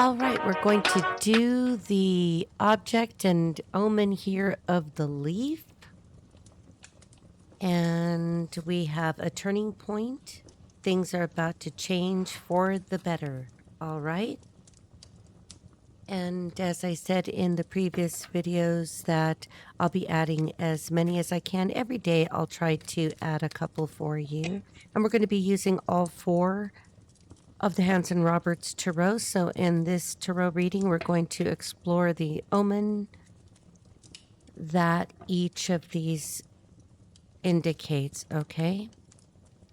All right, we're going to do the object and omen here of the leaf. And we have a turning point. Things are about to change for the better. All right. And as I said in the previous videos, that I'll be adding as many as I can. Every day I'll try to add a couple for you. And we're going to be using all four of the Hanson Roberts Tarot. So in this tarot reading, we're going to explore the omen that each of these indicates, okay?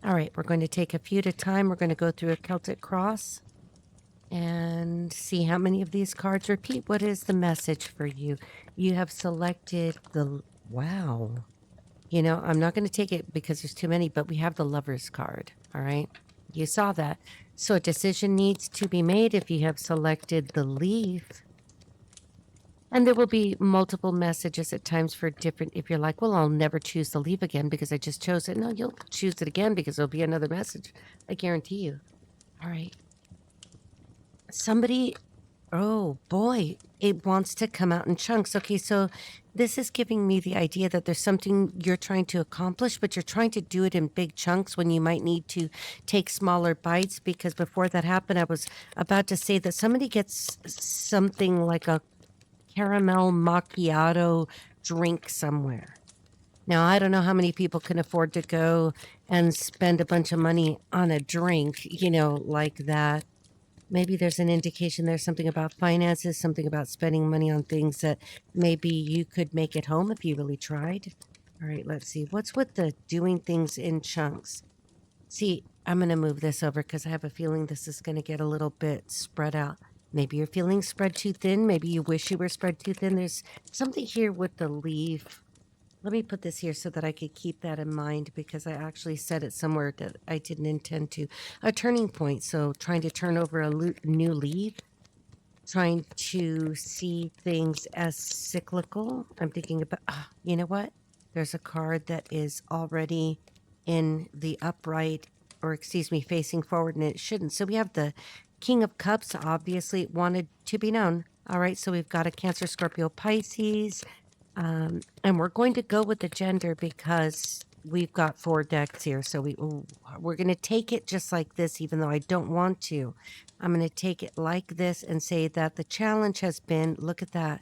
All right, we're going to take a few at a time. We're going to go through a Celtic cross and see how many of these cards repeat. What is the message for you? You have selected the, wow. You know, I'm not going to take it because there's too many, but we have the Lover's card, all right? You saw that. So a decision needs to be made if you have selected the leaf. And there will be multiple messages at times for different, if you're like, well, I'll never choose the leaf again because I just chose it. No, you'll choose it again because there'll be another message. I guarantee you. All right. Somebody, oh boy, it wants to come out in chunks. Okay, so this is giving me the idea that there's something you're trying to accomplish, but you're trying to do it in big chunks when you might need to take smaller bites. Because before that happened, I was about to say that somebody gets something like a caramel macchiato drink somewhere. Now, I don't know how many people can afford to go and spend a bunch of money on a drink, you know, like that. Maybe there's an indication there's something about finances, something about spending money on things that maybe you could make at home if you really tried. All right, let's see. What's with the doing things in chunks? See, I'm going to move this over because I have a feeling this is going to get a little bit spread out. Maybe you're feeling spread too thin. Maybe you wish you were spread too thin. There's something here with the leaf. Let me put this here so that I could keep that in mind because I actually said it somewhere that I didn't intend to. A turning point. So trying to turn over a new leaf, trying to see things as cyclical. I'm thinking about, you know what? There's a card that is already in the upright, or excuse me, facing forward, and it shouldn't. So we have the King of Cups, obviously wanted to be known. All right, so we've got a Cancer, Scorpio, Pisces. And we're going to go with the gender because we've got 4 decks here. So we're going to take it just like this, even though I don't want to. I'm going to take it like this and say that the challenge has been, look at that.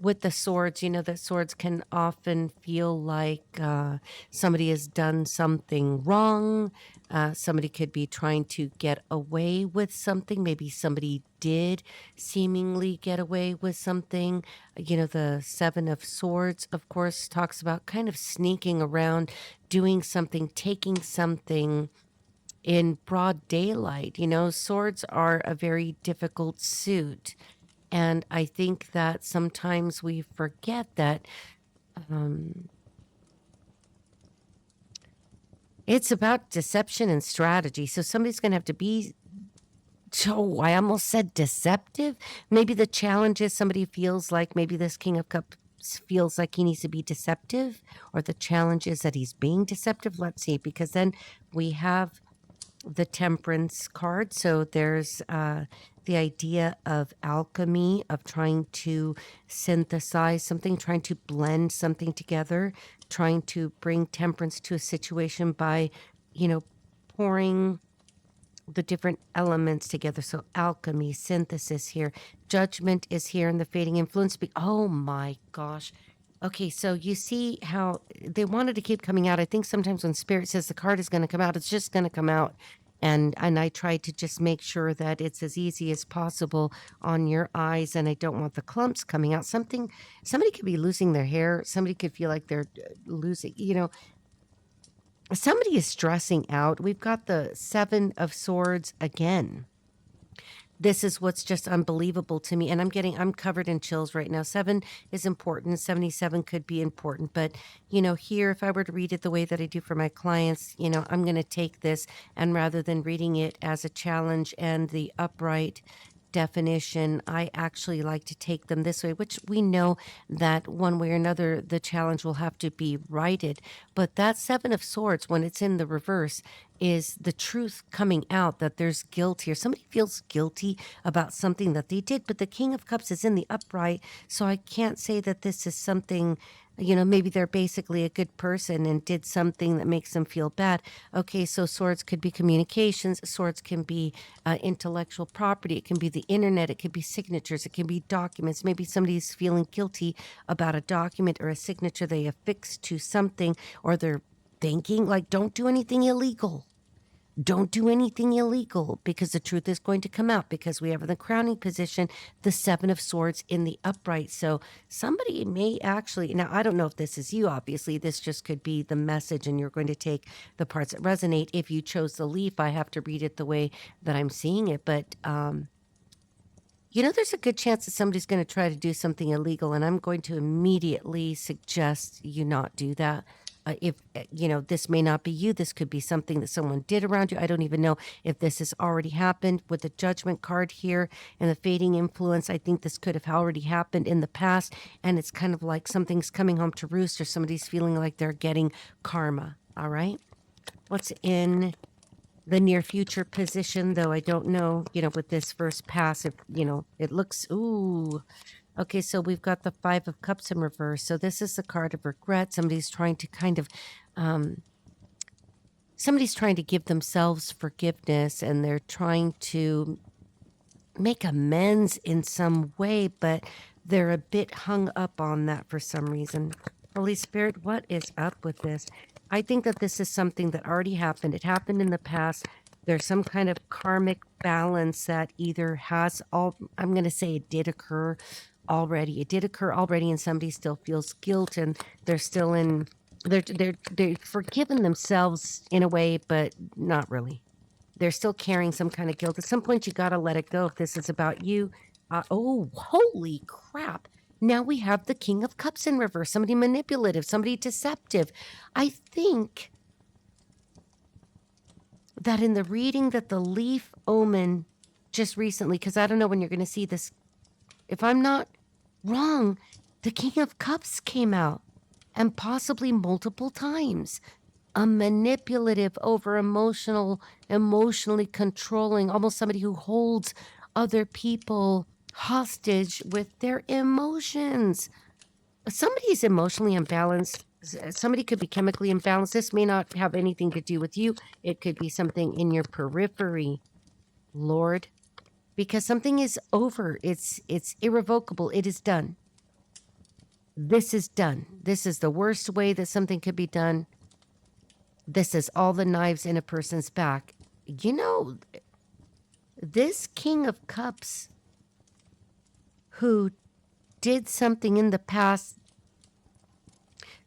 With the swords, you know that swords can often feel like somebody has done something wrong. Somebody could be trying to get away with something. Maybe somebody did seemingly get away with something. You know, the 7 of Swords, of course, talks about kind of sneaking around, doing something, taking something in broad daylight. You know, swords are a very difficult suit. And I think that sometimes we forget that it's about deception and strategy. So somebody's going to have to be, oh, I almost said deceptive. Maybe the challenge is somebody feels like maybe this King of Cups feels like he needs to be deceptive, or the challenge is that he's being deceptive. Let's see, because then we have the Temperance card. So there's the idea of alchemy, of trying to synthesize something, trying to blend something together, trying to bring temperance to a situation by, you know, pouring the different elements together. So alchemy, synthesis here. Judgment is here in the fading influence. Oh my gosh. Okay, so you see how they wanted to keep coming out. I think sometimes when Spirit says the card is going to come out, it's just going to come out. And I try to just make sure that it's as easy as possible on your eyes, and I don't want the clumps coming out. Somebody could be losing their hair. Somebody could feel like they're losing, you know, somebody is stressing out. We've got the 7 of Swords again. This is what's just unbelievable to me. And I'm covered in chills right now. 7 is important. 77 could be important. But, you know, here, if I were to read it the way that I do for my clients, you know, I'm going to take this, and rather than reading it as a challenge and the upright definition. I actually like to take them this way, which we know that one way or another, the challenge will have to be righted. But that Seven of Swords, when it's in the reverse, is the truth coming out that there's guilt here. Somebody feels guilty about something that they did, but the King of Cups is in the upright. So I can't say that this is something, maybe they're basically a good person and did something that makes them feel bad. Okay, so swords could be communications, swords can be intellectual property, it can be the internet, it could be signatures, it can be documents. Maybe somebody's feeling guilty about a document or a signature they affixed to something, or they're thinking, like, don't do anything illegal. Don't do anything illegal, because the truth is going to come out, because we have in the crowning position the Seven of Swords in the upright. So somebody may actually, now I don't know if this is you, obviously, this just could be the message and you're going to take the parts that resonate. If you chose the leaf, I have to read it the way that I'm seeing it. But, there's a good chance that somebody's going to try to do something illegal, and I'm going to immediately suggest you not do that. If this may not be you, this could be something that someone did around you. I don't even know if this has already happened. With the Judgment card here and the fading influence, I think this could have already happened in the past, and it's kind of like something's coming home to roost, or somebody's feeling like they're getting karma. All right, what's in the near future position, though? I don't know, with this first pass, if it looks, ooh. Okay, so we've got the Five of Cups in reverse. So this is the card of regret. Somebody's trying to somebody's trying to give themselves forgiveness, and they're trying to make amends in some way, but they're a bit hung up on that for some reason. Holy Spirit, what is up with this? I think that this is something that already happened. It happened in the past. There's some kind of karmic balance that either I'm going to say it did occur already. It did occur already, and somebody still feels guilt, and they're still they've forgiven themselves in a way, but not really. They're still carrying some kind of guilt. At some point, you got to let it go if this is about you. Oh, holy crap. Now we have the King of Cups in reverse. Somebody manipulative, somebody deceptive. I think that in the reading that the leaf omen just recently, because I don't know when you're going to see this, if I'm not wrong, the King of Cups came out, and possibly multiple times. A manipulative, over emotionally controlling, almost somebody who holds other people hostage with their emotions. Somebody's emotionally imbalanced. Somebody could be chemically imbalanced. This may not have anything to do with you. It could be something in your periphery, Lord. Because something is over. It's irrevocable. It is done. This is done. This is the worst way that something could be done. This is all the knives in a person's back. This King of Cups who did something in the past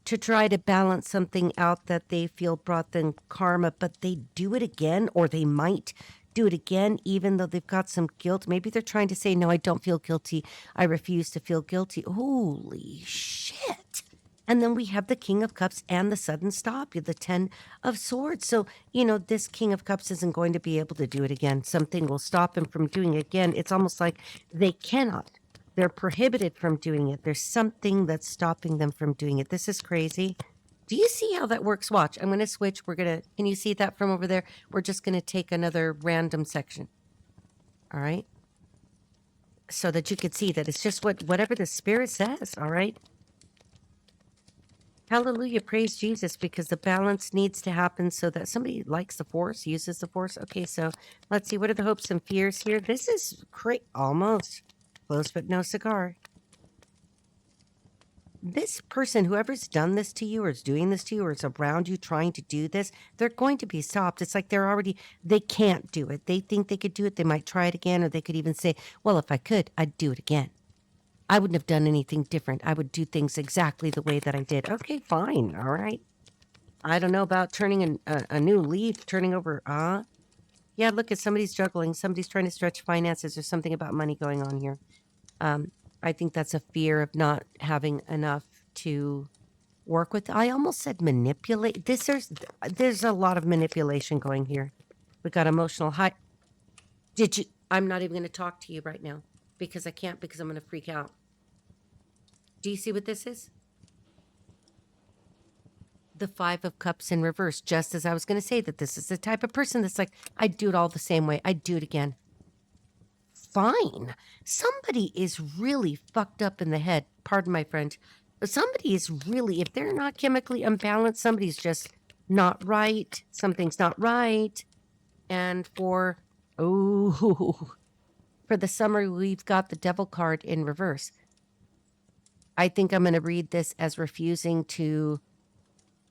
to try to balance something out that they feel brought them karma, but they do it again, or they might do it again, even though they've got some guilt. Maybe they're trying to say, no, I don't feel guilty. I refuse to feel guilty. Holy shit. And then we have the King of Cups and the sudden stop, the Ten of Swords. So, this King of Cups isn't going to be able to do it again. Something will stop him from doing it again. It's almost like they cannot. They're prohibited from doing it. There's something that's stopping them from doing it. This is crazy. Do you see how that works? Watch. I'm going to switch. Can you see that from over there? We're just going to take another random section. All right. So that you could see that it's just whatever the Spirit says. All right. Hallelujah. Praise Jesus, because the balance needs to happen so that somebody likes the Force, uses the Force. Okay. So let's see. What are the hopes and fears here? This is great. Almost close, but no cigar. This person, whoever's done this to you or is doing this to you or is around you trying to do this, they're going to be stopped. It's like they can't do it. They think they could do it. They might try it again, or they could even say, well, if I could, I'd do it again. I wouldn't have done anything different. I would do things exactly the way that I did. Okay, fine. All right. I don't know about turning a new leaf, turning over. Yeah, look, at somebody's juggling. Somebody's trying to stretch finances. There's something about money going on here. I think that's a fear of not having enough to work with. I almost said manipulate. There's a lot of manipulation going here. We got emotional high. Did you? I'm not even going to talk to you right now because I can't because I'm going to freak out. Do you see what this is? The Five of Cups in reverse, just as I was going to say that this is the type of person that's like, I'd do it all the same way. I'd do it again. Fine. Somebody is really fucked up in the head. Pardon my French. Somebody is really, if they're not chemically unbalanced, somebody's just not right. Something's not right. And oh, for the summary, we've got the Devil card in reverse. I think I'm going to read this as refusing to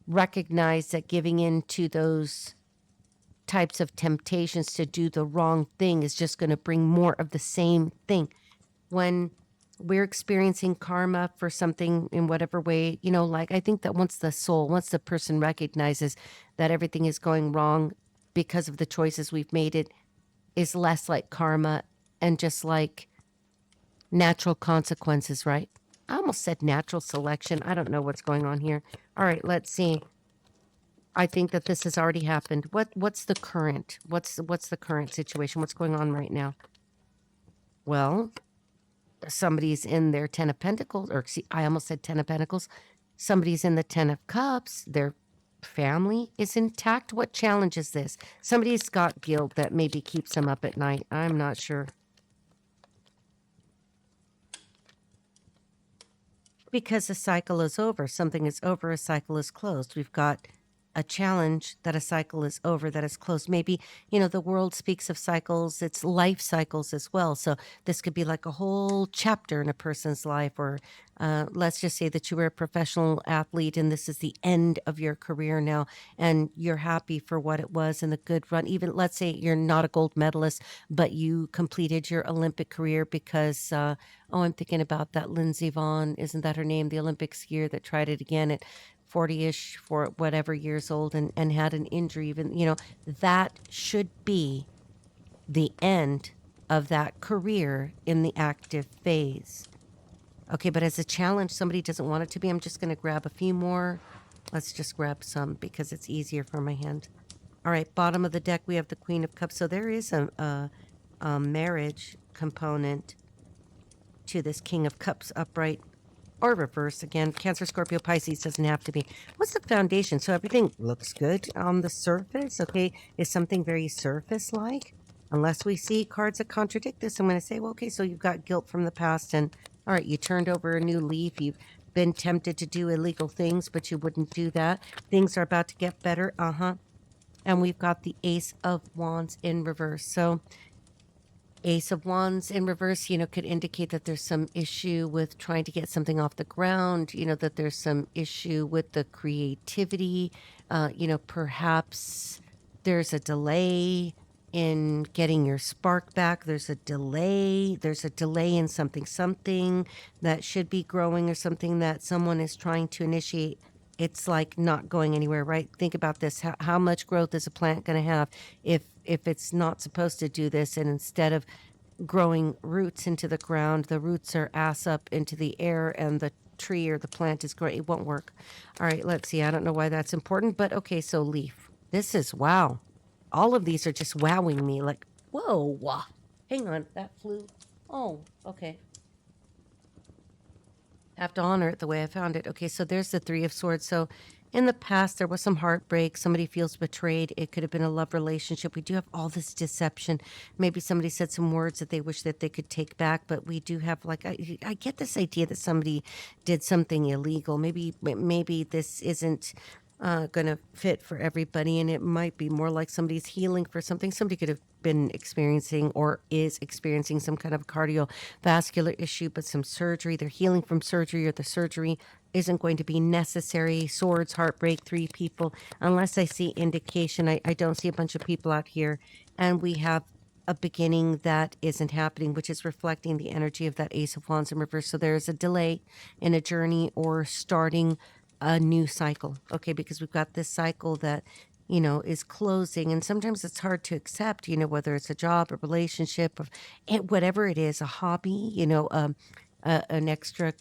recognize that giving in to those types of temptations to do the wrong thing is just going to bring more of the same thing. When we're experiencing karma for something in whatever way, like I think that once the person recognizes that everything is going wrong because of the choices we've made, it is less like karma and just like natural consequences, right? I almost said natural selection. I don't know what's going on here. All right, let's see. I think that this has already happened. What's the current? What's the current situation? What's going on right now? Well, somebody's in their 10 of Pentacles, or see, I almost said 10 of Pentacles. Somebody's in the 10 of Cups. Their family is intact. What challenge is this? Somebody's got guilt that maybe keeps them up at night. I'm not sure. Because a cycle is over. Something is over, a cycle is closed. We've got a challenge that a cycle is over, that is closed. Maybe, the world speaks of cycles, it's life cycles as well. So this could be like a whole chapter in a person's life, or let's just say that you were a professional athlete and this is the end of your career now, and you're happy for what it was and the good run. Even let's say you're not a gold medalist, but you completed your Olympic career because, I'm thinking about that Lindsey Vonn, isn't that her name? The Olympic skier that tried it again at 40-ish for whatever years old and had an injury. Even, that should be the end of that career in the active phase. Okay, but as a challenge, somebody doesn't want it to be. I'm just going to grab a few more. Let's just grab some because it's easier for my hand. All right, bottom of the deck, we have the Queen of Cups. So there is a marriage component to this King of Cups upright or reverse. Again, Cancer, Scorpio, Pisces doesn't have to be. What's the foundation? So everything looks good on the surface, okay? Is something very surface-like? Unless we see cards that contradict this, I'm going to say, well, okay, so you've got guilt from the past, and all right, you turned over a new leaf. You've been tempted to do illegal things, but you wouldn't do that. Things are about to get better. And we've got the Ace of Wands in reverse. So Ace of Wands in reverse, could indicate that there's some issue with trying to get something off the ground, that there's some issue with the creativity. Perhaps there's a delay in getting your spark back. There's a delay. There's a delay in something that should be growing, or something that someone is trying to initiate. It's like not going anywhere, right? Think about this. How much growth is a plant going to have if it's not supposed to do this, and instead of growing roots into the ground, the roots are ass up into the air and the tree or the plant is growing? It won't work. All right, let's see. I don't know why that's important, but okay, so leaf. This is wow. All of these are just wowing me. Like, whoa. Hang on, that flew. Oh, okay. Have to honor it the way I found it. Okay, so there's the Three of Swords. So in the past, there was some heartbreak. Somebody feels betrayed. It could have been a love relationship. We do have all this deception. Maybe somebody said some words that they wish that they could take back, but we do have, like, I get this idea that somebody did something illegal. Maybe this isn't going to fit for everybody, and it might be more like somebody's healing for something. Somebody could have been experiencing or is experiencing some kind of cardiovascular issue, but some surgery. They're healing from surgery, or the surgery isn't going to be necessary. Swords, heartbreak, three people. Unless I see indication, I don't see a bunch of people out here. And we have a beginning that isn't happening, which is reflecting the energy of that Ace of Wands in reverse. So there is a delay in a journey or starting a new cycle. Okay, because we've got this cycle that is closing, and sometimes it's hard to accept, whether it's a job, a relationship, or whatever it is, a hobby, an extra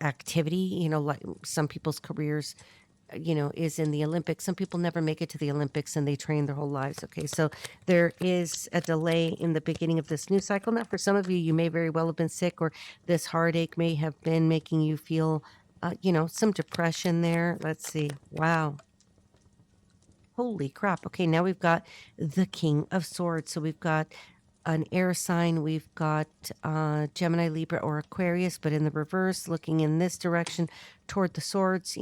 activity, like some people's careers is in the Olympics. Some people never make it to the Olympics and they train their whole lives. Okay, so there is a delay in the beginning of this new cycle. Now, for some of you, you may very well have been sick, or this heartache may have been making you feel, some depression there. Let's see. Wow. Holy crap. Okay, now we've got the King of Swords. So we've got an air sign. We've got Gemini, Libra, or Aquarius, but in the reverse, looking in this direction toward the swords.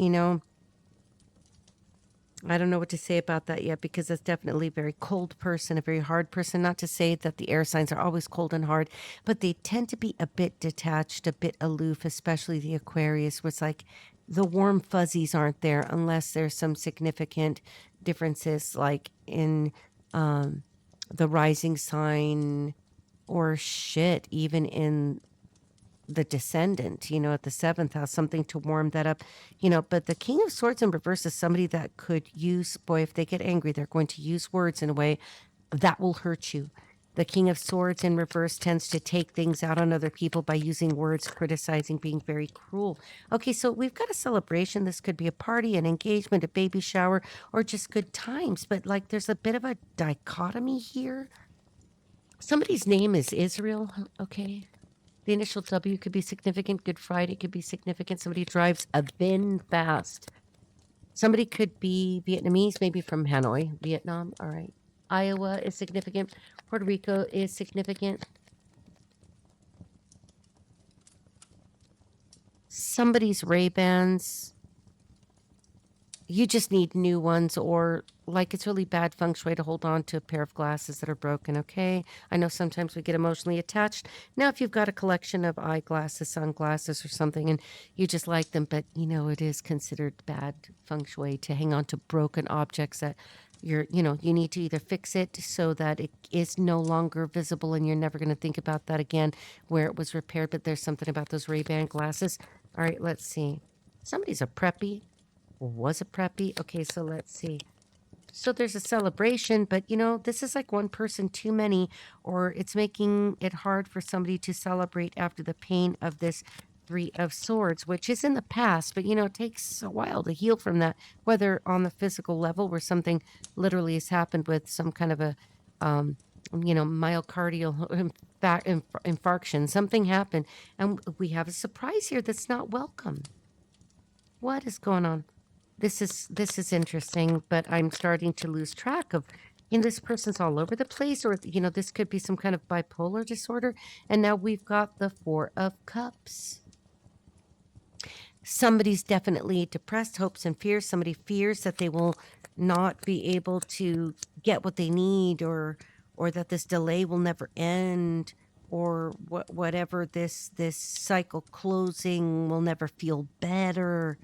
I don't know what to say about that yet, because that's definitely a very cold person, a very hard person. Not to say that the air signs are always cold and hard, but they tend to be a bit detached, a bit aloof, especially the Aquarius, where it's like the warm fuzzies aren't there unless there's some significant differences, like in the rising sign, or shit, even in the descendant, at the seventh house, something to warm that up. But the King of Swords in reverse is somebody that could use, boy, if they get angry, they're going to use words in a way that will hurt you. The King of Swords in reverse tends to take things out on other people by using words, criticizing, being very cruel. Okay, so we've got a celebration. This could be a party, an engagement, a baby shower, or just good times. But like, there's a bit of a dichotomy here. Somebody's name is Israel. Okay. The initial W could be significant. Good Friday could be significant. Somebody drives a VIN fast. Somebody could be Vietnamese, maybe from Hanoi, Vietnam. All right. Iowa is significant. Puerto Rico is significant. Somebody's Ray-Bans. You just need new ones, or like it's really bad feng shui to hold on to a pair of glasses that are broken, okay? I know sometimes we get emotionally attached. Now, if you've got a collection of eyeglasses, sunglasses, or something, and you just like them, but it is considered bad feng shui to hang on to broken objects that you need to either fix it so that it is no longer visible and you're never going to think about that again where it was repaired. But there's something about those Ray-Ban glasses. All right, let's see. Somebody's a preppy. Was a preppy. Okay, so let's see. So there's a celebration, but this is like one person too many, or it's making it hard for somebody to celebrate after the pain of this Three of Swords, which is in the past, but it takes a while to heal from that, whether on the physical level where something literally has happened with some kind of a myocardial infarction. Something happened, and we have a surprise here that's not welcome. What is going on? This is interesting, but I'm starting to lose track of, this person's all over the place, or, this could be some kind of bipolar disorder. And now we've got the Four of Cups. Somebody's definitely depressed, hopes and fears. Somebody fears that they will not be able to get what they need, or that this delay will never end, or whatever, this cycle closing will never feel better.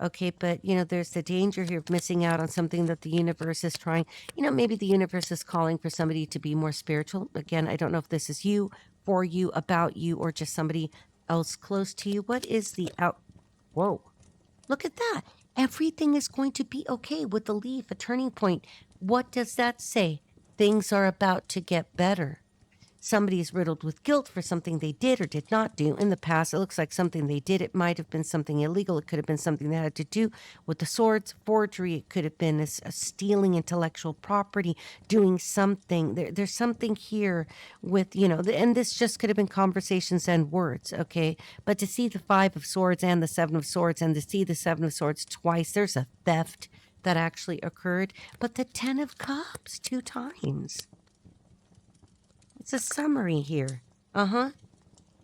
Okay, but there's the danger here of missing out on something that the universe is trying. Maybe the universe is calling for somebody to be more spiritual. Again, I don't know if this is you, for you, about you, or just somebody else close to you. What is the Whoa, look at that. Everything is going to be okay with the leaf, a turning point. What does that say? Things are about to get better. Somebody is riddled with guilt for something they did or did not do in the past. It looks like something they did. It might have been something illegal. It could have been something that had to do with the swords, forgery. It could have been a stealing intellectual property, doing something. There's something here with, and this just could have been conversations and words, okay? But to see the Five of Swords and the Seven of Swords, and to see the Seven of Swords twice, there's a theft that actually occurred. But the Ten of Cups 2 times. It's a summary here.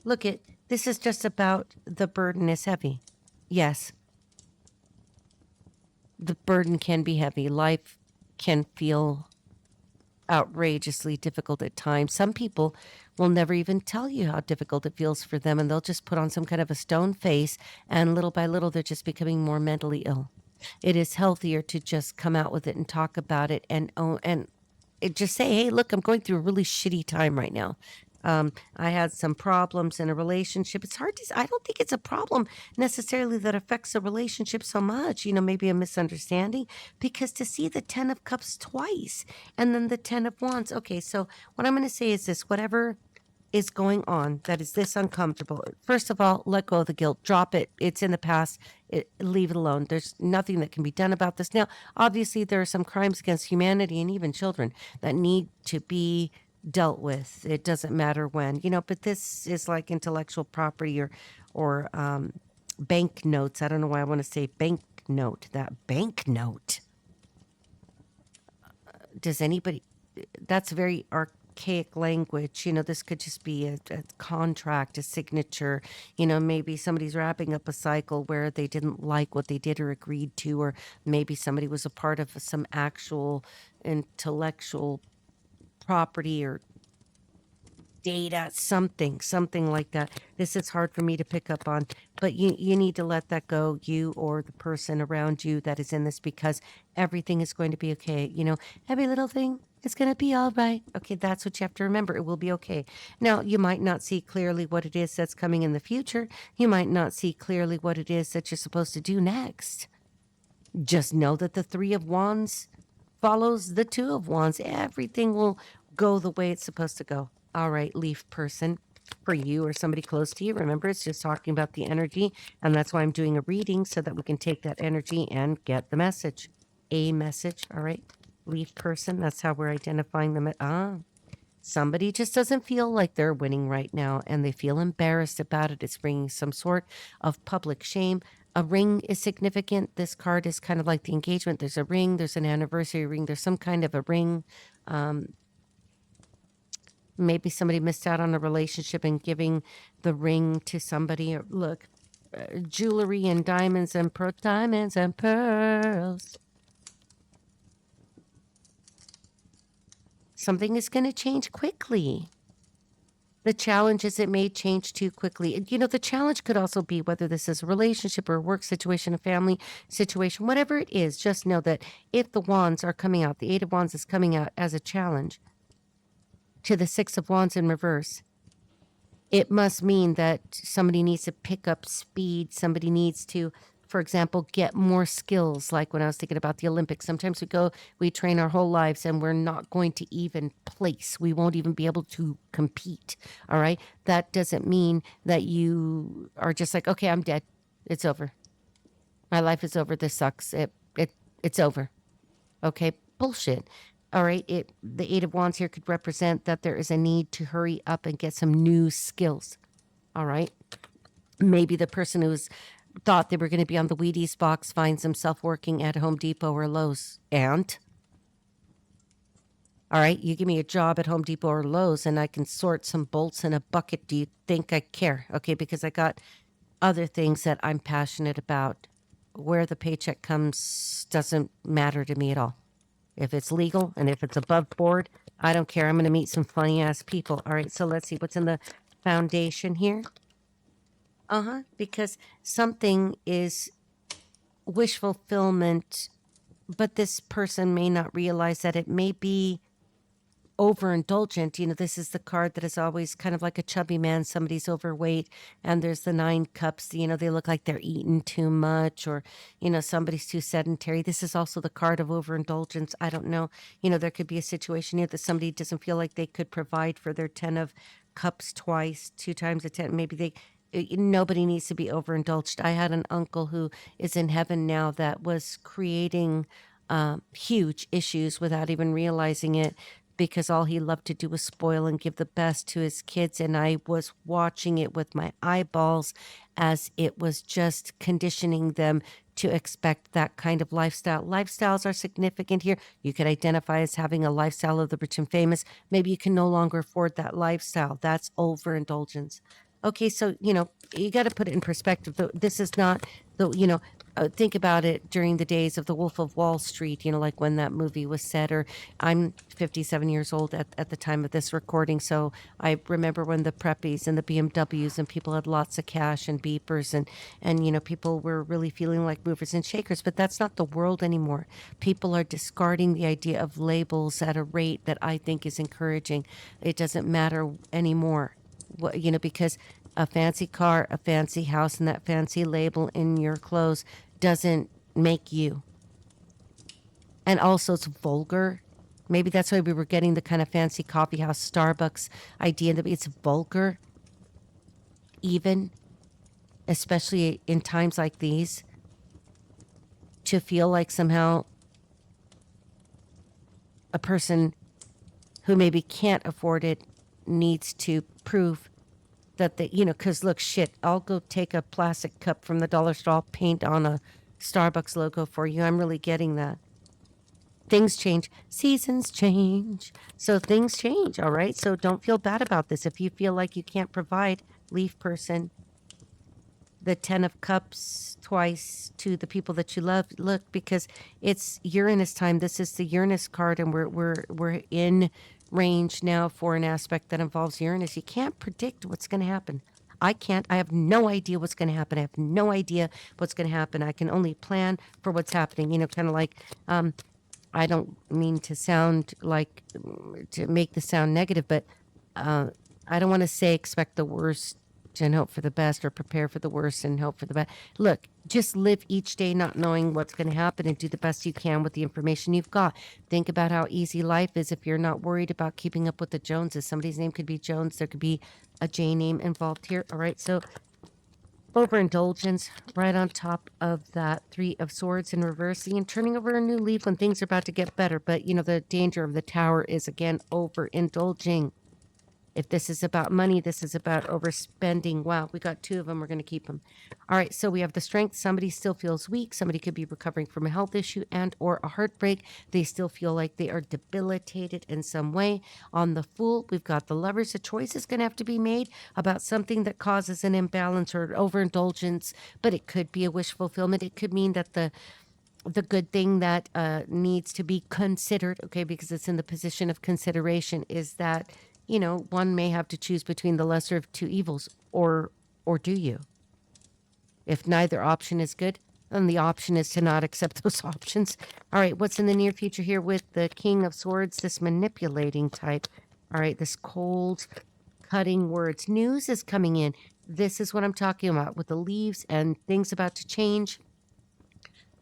Look this is just about the burden is heavy. Yes. The burden can be heavy. Life can feel outrageously difficult at times. Some people will never even tell you how difficult it feels for them, and they'll just put on some kind of a stone face, and little by little they're just becoming more mentally ill. It is healthier to just come out with it and talk about it, and just say, hey, look, I'm going through a really shitty time right now. I had some problems in a relationship. It's hard to, I don't think it's a problem necessarily that affects a relationship so much, maybe a misunderstanding, because to see the 10 of Cups twice and then the 10 of Wands. Okay, so what I'm going to say is this, whatever is going on that is this uncomfortable, first of all, let go of the guilt. Drop it. It's in the past. Leave it alone. There's nothing that can be done about this. Now, obviously, there are some crimes against humanity and even children that need to be dealt with. It doesn't matter when, but this is like intellectual property or bank notes. I don't know why I want to say bank note. That bank note. Does anybody? That's very archaic language. This could just be a contract, a signature. Maybe somebody's wrapping up a cycle where they didn't like what they did or agreed to, or maybe somebody was a part of some actual intellectual property or data, something like that. This is hard for me to pick up on, but you need to let that go, you or the person around you that is in this, because everything is going to be okay. Every little thing is going to be all right. Okay, that's what you have to remember. It will be okay. Now, you might not see clearly what it is that's coming in the future. You might not see clearly what it is that you're supposed to do next. Just know that the Three of Wands follows the Two of Wands. Everything will go the way it's supposed to go. All right, leaf person, for you or somebody close to you. Remember, it's just talking about the energy, and that's why I'm doing a reading so that we can take that energy and get the message. A message, all right? Leaf person, that's how we're identifying them. Somebody just doesn't feel like they're winning right now, and they feel embarrassed about it. It's bringing some sort of public shame. A ring is significant. This card is kind of like the engagement. There's a ring, there's an anniversary ring, there's some kind of a ring. Maybe somebody missed out on a relationship and giving the ring to somebody. Or look, jewelry and diamonds and pearls. Something is going to change quickly. The challenge is it may change too quickly. The challenge could also be whether this is a relationship or a work situation, a family situation, whatever it is. Just know that if the wands are coming out, the Eight of Wands is coming out as a challenge to the Six of Wands in reverse, it must mean that somebody needs to pick up speed. Somebody needs to, for example, get more skills. Like when I was thinking about the Olympics, sometimes we train our whole lives and we're not going to even place. We won't even be able to compete. All right. That doesn't mean that you are just like, okay, I'm dead. It's over. My life is over. This sucks. It's over. Okay. Bullshit. All right, the Eight of Wands here could represent that there is a need to hurry up and get some new skills. All right. Maybe the person who's thought they were going to be on the Wheaties box finds himself working at Home Depot or Lowe's. And, all right, you give me a job at Home Depot or Lowe's and I can sort some bolts in a bucket. Do you think I care? Okay, because I got other things that I'm passionate about. Where the paycheck comes doesn't matter to me at all. If it's legal and if it's above board, I don't care. I'm going to meet some funny ass people. All right, so let's see what's in the foundation here. Because something is wish fulfillment, but this person may not realize that it may be overindulgent. This is the card that is always kind of like a chubby man. Somebody's overweight, and there's the 9 cups. They look like they're eating too much, or somebody's too sedentary. This is also the card of overindulgence. I don't know. There could be a situation here that somebody doesn't feel like they could provide for their 10 of cups twice, 2 times a 10. Maybe nobody needs to be overindulged. I had an uncle who is in heaven now that was creating huge issues without even realizing it, because all he loved to do was spoil and give the best to his kids. And I was watching it with my eyeballs as it was just conditioning them to expect that kind of lifestyle. Lifestyles are significant here. You could identify as having a lifestyle of the rich and famous. Maybe you can no longer afford that lifestyle. That's overindulgence. Okay, so, you got to put it in perspective. This is not think about it during the days of the Wolf of Wall Street, like when that movie was set. Or I'm 57 years old at the time of this recording, so I remember when the preppies and the BMWs and people had lots of cash and beepers and people were really feeling like movers and shakers. But that's not the world anymore. People are discarding the idea of labels at a rate that I think is encouraging. It doesn't matter anymore. Because a fancy car, a fancy house, and that fancy label in your clothes doesn't make you. And also, it's vulgar. Maybe that's why we were getting the kind of fancy coffee house Starbucks idea that it's vulgar, even, especially in times like these, to feel like somehow a person who maybe can't afford it needs to prove that they, because look, shit, I'll go take a plastic cup from the dollar store, I'll paint on a Starbucks logo for you. I'm really getting that. Things change, seasons change. So things change, all right? So don't feel bad about this. If you feel like you can't provide, leaf person, the 10 of cups twice to the people that you love. Look, because it's Uranus time. This is the Uranus card, and we're in range now for an aspect that involves Uranus. You can't predict what's going to happen. I can't. I have no idea what's going to happen. I have no idea what's going to happen. I can only plan for what's happening. Kind of like I don't mean to sound like to make the sound negative, but I don't want to say expect the worst and hope for the best, or prepare for the worst and hope for the best. Look, just live each day not knowing what's going to happen and do the best you can with the information you've got. Think about how easy life is if you're not worried about keeping up with the Joneses. Somebody's name could be Jones. There could be a J name involved here. All right. So overindulgence right on top of that 3 of Swords in reverse, and turning over a new leaf when things are about to get better. But the danger of the Tower is, again, overindulging. If this is about money, this is about overspending. Wow, we got 2 of them. We're going to keep them. All right, so we have the Strength. Somebody still feels weak. Somebody could be recovering from a health issue and or a heartbreak. They still feel like they are debilitated in some way. On the Fool, we've got the Lovers. A choice is going to have to be made about something that causes an imbalance or overindulgence, but it could be a wish fulfillment. It could mean that the good thing that needs to be considered, okay, because it's in the position of consideration, is that one may have to choose between the lesser of 2 evils, or do you? If neither option is good, then the option is to not accept those options. All right, what's in the near future here with the King of Swords, this manipulating type? All right, this cold, cutting words. News is coming in. This is what I'm talking about with the leaves and things about to change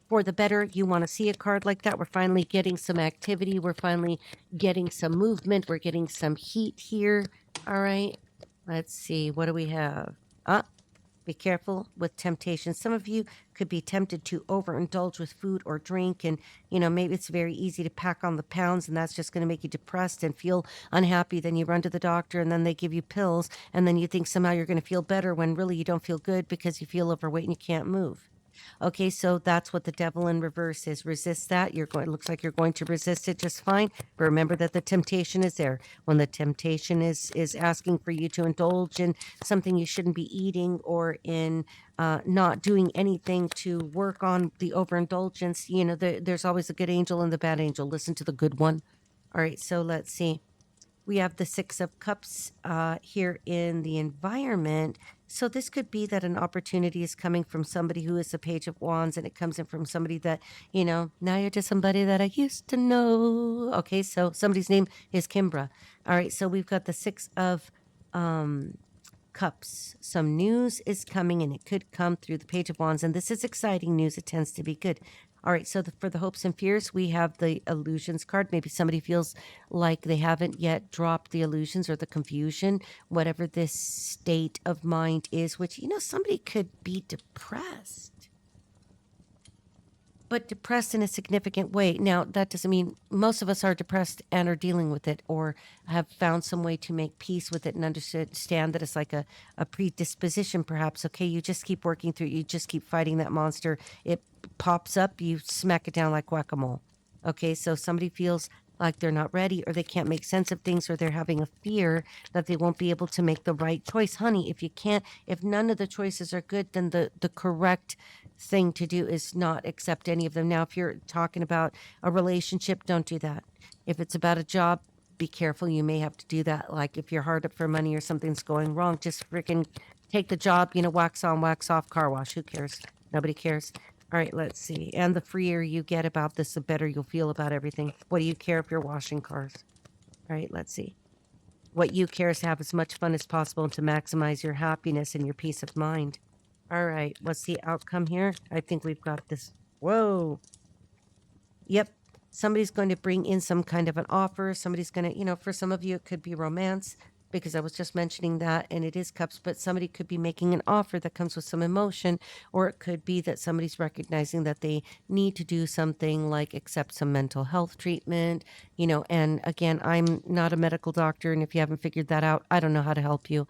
for the better. You want to see a card like that. We're finally getting some activity. We're finally getting some movement. We're getting some heat here. All right. Let's see. What do we have? Be careful with temptation. Some of you could be tempted to overindulge with food or drink. And, maybe it's very easy to pack on the pounds, and that's just going to make you depressed and feel unhappy. Then you run to the doctor, and then they give you pills. And then you think somehow you're going to feel better when really you don't feel good because you feel overweight and you can't move. Okay, so that's what the Devil in reverse is. Resist that. It looks like you're going to resist it just fine. But remember that the temptation is there. When the temptation is asking for you to indulge in something you shouldn't be eating, or in not doing anything to work on the overindulgence, there's always a good angel and the bad angel. Listen to the good one. All right, so let's see. We have the 6 of Cups here in the environment. So this could be that an opportunity is coming from somebody who is a Page of Wands, and it comes in from somebody that, now you're just somebody that I used to know. Okay, so somebody's name is Kimbra. All right, so we've got the 6 of Cups. Some news is coming, and it could come through the Page of Wands, and this is exciting news. It tends to be good. All right, so for the hopes and fears, we have the illusions card. Maybe somebody feels like they haven't yet dropped the illusions or the confusion, whatever this state of mind is, which, somebody could be depressed. But depressed in a significant way. Now, that doesn't mean most of us are depressed and are dealing with it, or have found some way to make peace with it and understand that it's like a predisposition, perhaps. Okay, you just keep working through it. You just keep fighting that monster. It pops up, you smack it down like whack-a-mole. Okay, so somebody feels like they're not ready, or they can't make sense of things, or they're having a fear that they won't be able to make the right choice. Honey, if none of the choices are good, then the correct thing to do is not accept any of them. Now, if you're talking about a relationship, don't do that. If it's about a job, be careful. You may have to do that. Like if you're hard up for money or something's going wrong, just freaking take the job, wax on, wax off, car wash. Who cares? Nobody cares. All right, let's see. And the freer you get about this, the better you'll feel about everything. What do you care if you're washing cars? All right, let's see. What you care is to have as much fun as possible and to maximize your happiness and your peace of mind. All right, what's the outcome here? I think we've got this. Whoa. Yep. Somebody's going to bring in some kind of an offer. Somebody's going to, for some of you, it could be romance because I was just mentioning that and it is cups, but somebody could be making an offer that comes with some emotion, or it could be that somebody's recognizing that they need to do something like accept some mental health treatment, and again, I'm not a medical doctor. And if you haven't figured that out, I don't know how to help you,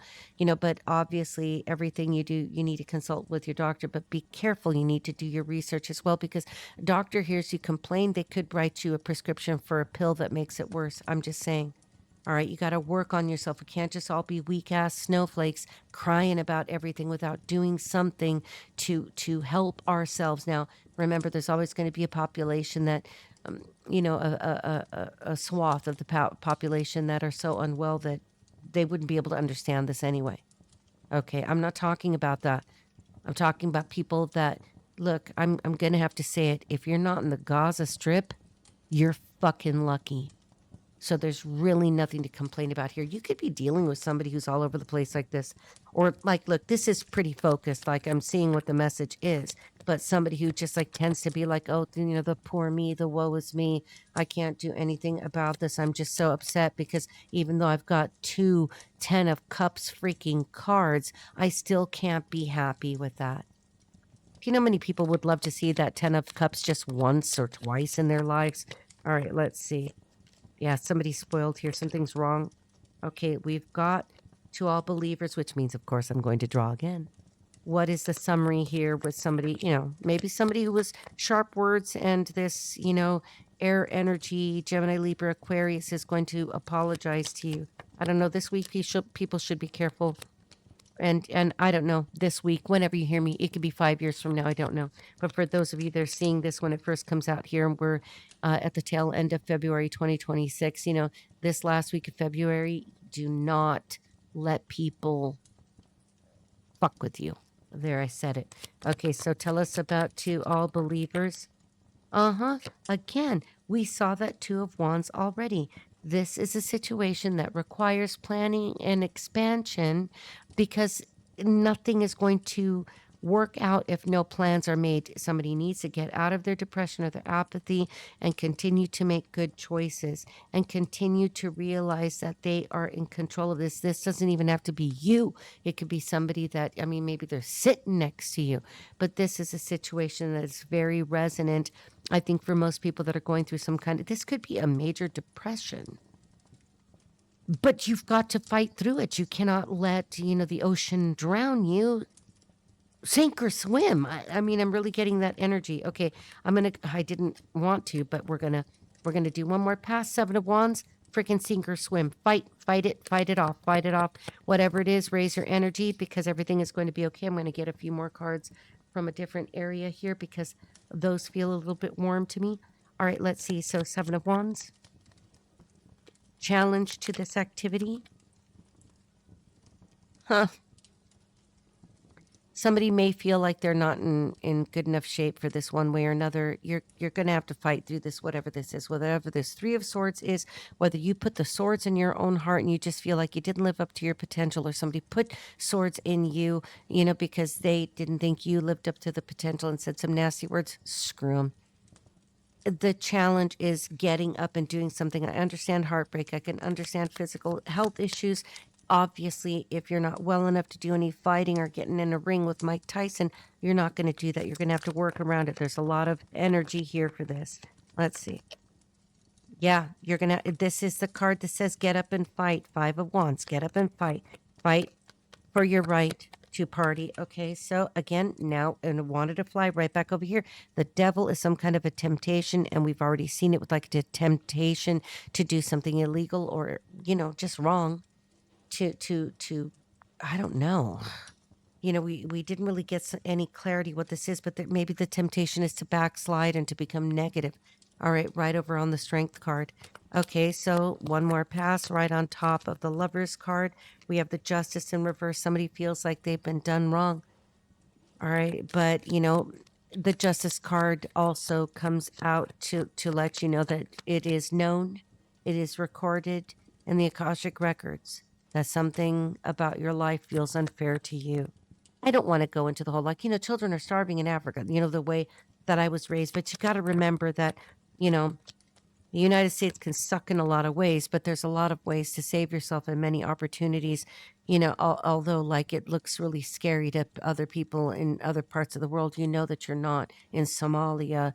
but obviously everything you do, you need to consult with your doctor, but be careful. You need to do your research as well because doctor hears you complain, they could write you a prescription for a pill that makes it worse. I'm just saying. All right, you got to work on yourself. We can't just all be weak ass snowflakes crying about everything without doing something to help ourselves. Now, remember, there's always going to be a population that, a swath of the population that are so unwell that they wouldn't be able to understand this anyway. Okay, I'm not talking about that. I'm talking about people that look. I'm gonna have to say it. If you're not in the Gaza Strip, you're fucking lucky. So there's really nothing to complain about here. You could be dealing with somebody who's all over the place like this. Or like, look, this is pretty focused. Like I'm seeing what the message is. But somebody who just like tends to be like, oh, the poor me, the woe is me. I can't do anything about this. I'm just so upset because even though I've got 2 10 of cups freaking cards, I still can't be happy with that. Do you know how many people would love to see that 10 of cups just once or twice in their lives? All right, let's see. Yeah, somebody's spoiled here. Something's wrong. Okay, we've got to all believers, which means, of course, I'm going to draw again. What is the summary here with somebody, maybe somebody who was sharp words and this, air energy, Gemini, Libra, Aquarius is going to apologize to you. I don't know. This week, people should be careful. And I don't know, this week, whenever you hear me, it could be 5 years from now. I don't know. But for those of you that are seeing this when it first comes out here, and we're at the tail end of February 2026, this last week of February, do not let people fuck with you. There, I said it. Okay, so tell us about To All Believers. Again, we saw that Two of Wands already. This is a situation that requires planning and expansion because nothing is going to work out if no plans are made. Somebody needs to get out of their depression or their apathy and continue to make good choices and continue to realize that they are in control of this. This doesn't even have to be you. It could be somebody that, maybe they're sitting next to you, but this is a situation that is very resonant. I think for most people that are going through this could be a major depression. But you've got to fight through it. You cannot let, the ocean drown you. Sink or swim. I'm really getting that energy. Okay, I didn't want to, but we're gonna do one more pass. 7 of Wands. Freaking sink or swim. Fight it off. Whatever it is, raise your energy because everything is going to be okay. I'm going to get a few more cards from a different area here because those feel a little bit warm to me. All right, let's see. So 7 of Wands. Challenge to this activity. Somebody may feel like they're not in good enough shape for this one way or another. You're going to have to fight through this, whatever this is, whatever this 3 of Swords is, whether you put the swords in your own heart and you just feel like you didn't live up to your potential, or somebody put swords in you, because they didn't think you lived up to the potential and said some nasty words. Screw them. The challenge is getting up and doing something. I understand heartbreak. I can understand physical health issues. Obviously, if you're not well enough to do any fighting or getting in a ring with Mike Tyson, you're not going to do that. You're going to have to work around it. There's a lot of energy here for this. Let's see. Yeah, this is the card that says get up and fight. 5 of Wands. Get up and fight. Fight for your right to party. Okay, so again, now, and I wanted to fly right back over here. The devil is some kind of a temptation, and we've already seen it with like a temptation to do something illegal or, just wrong. To I don't know. We didn't really get any clarity what this is, but maybe the temptation is to backslide and to become negative. All right, right over on the Strength card. Okay, so one more pass right on top of the Lovers card. We have the Justice in reverse. Somebody feels like they've been done wrong. All right, but the Justice card also comes out to let you know that it is known, it is recorded in the Akashic records that something about your life feels unfair to you. I don't want to go into the whole, children are starving in Africa, the way that I was raised. But you got to remember that, The United States can suck in a lot of ways, but there's a lot of ways to save yourself and many opportunities. Although like it looks really scary to other people in other parts of the world, you know that you're not in Somalia,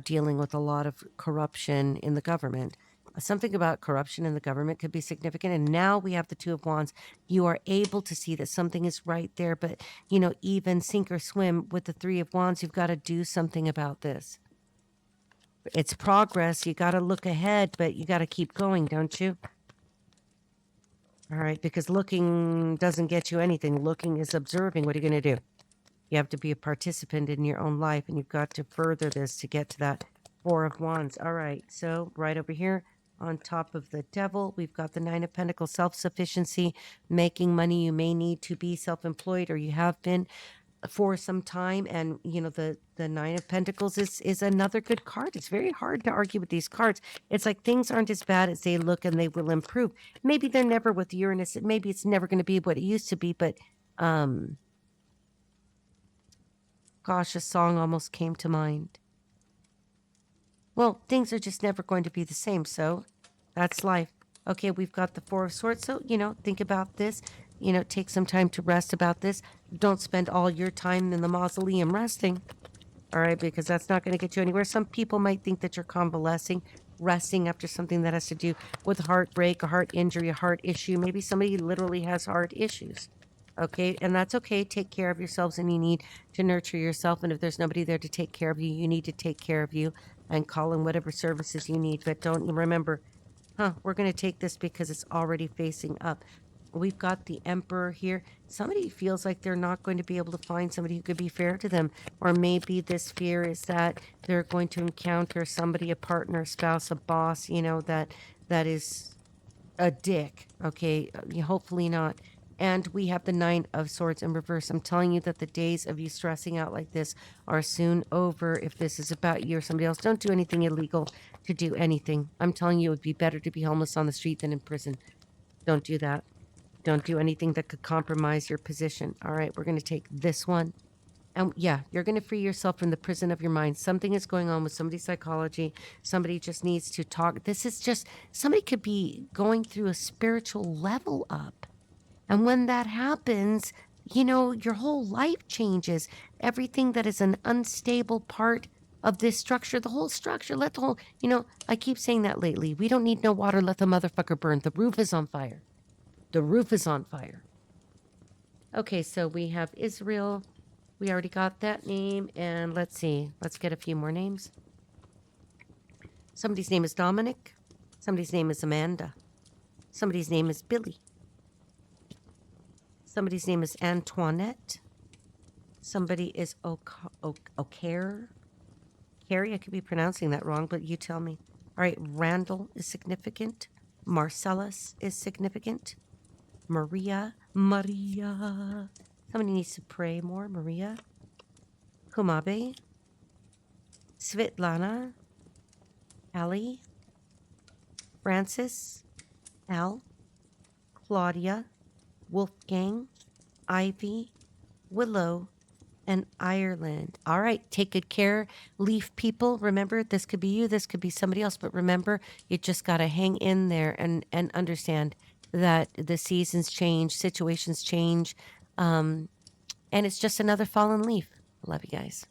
dealing with a lot of corruption in the government. Something about corruption in the government could be significant. And now we have the Two of Wands. You are able to see that something is right there, but even sink or swim with the Three of Wands, you've got to do something about this. It's progress. You got to look ahead, but you got to keep going, don't you? All right, because looking doesn't get you anything. Looking is observing. What are you going to do? You have to be a participant in your own life, and you've got to further this to get to that Four of Wands. All right, so right over here on top of the Devil, we've got the Nine of Pentacles, self-sufficiency, making money. You may need to be self-employed, or you have been for some time. And the Nine of Pentacles is another good card. It's very hard to argue with these cards. It's like things aren't as bad as they look, and they will improve. Maybe they're never with Uranus. Maybe it's never going to be what it used to be, but gosh, a song almost came to mind. Well, things are just never going to be the same, so that's life. Okay, we've got the Four of Swords, so think about this. Take some time to rest about this. Don't spend all your time in the mausoleum resting, all right, because that's not going to get you anywhere. Some people might think that you're convalescing, resting after something that has to do with heartbreak, a heart injury, a heart issue. Maybe somebody literally has heart issues, okay, and that's okay. Take care of yourselves, and you need to nurture yourself, and if there's nobody there to take care of you, you need to take care of you and call in whatever services you need. But don't remember, we're going to take this because it's already facing up. We've got the Emperor here. Somebody feels like they're not going to be able to find somebody who could be fair to them. Or maybe this fear is that they're going to encounter somebody, a partner, a spouse, a boss, that is a dick. Okay, hopefully not. And we have the Nine of Swords in reverse. I'm telling you that the days of you stressing out like this are soon over. If this is about you or somebody else, don't do anything illegal to do anything. I'm telling you, it would be better to be homeless on the street than in prison. Don't do that. Don't do anything that could compromise your position. All right, we're going to take this one. And yeah, you're going to free yourself from the prison of your mind. Something is going on with somebody's psychology. Somebody just needs to talk. This is just, somebody could be going through a spiritual level up. And when that happens, your whole life changes. Everything that is an unstable part of this structure, the whole structure, let the whole, I keep saying that lately. We don't need no water, let the motherfucker burn. The roof is on fire. The roof is on fire. Okay, so we have Israel. We already got that name. And let's see. Let's get a few more names. Somebody's name is Dominic. Somebody's name is Amanda. Somebody's name is Billy. Somebody's name is Antoinette. Somebody is O'Care. Carrie, I could be pronouncing that wrong, but you tell me. All right, Randall is significant. Marcellus is significant. Maria. Somebody needs to pray more. Maria. Kumabe. Svetlana. Ali. Francis. Al. Claudia. Wolfgang. Ivy. Willow. And Ireland. All right, take good care. Leaf people, remember, this could be you, this could be somebody else, but remember, you just got to hang in there and understand that the seasons change, situations change, and it's just another fallen leaf. Love you guys.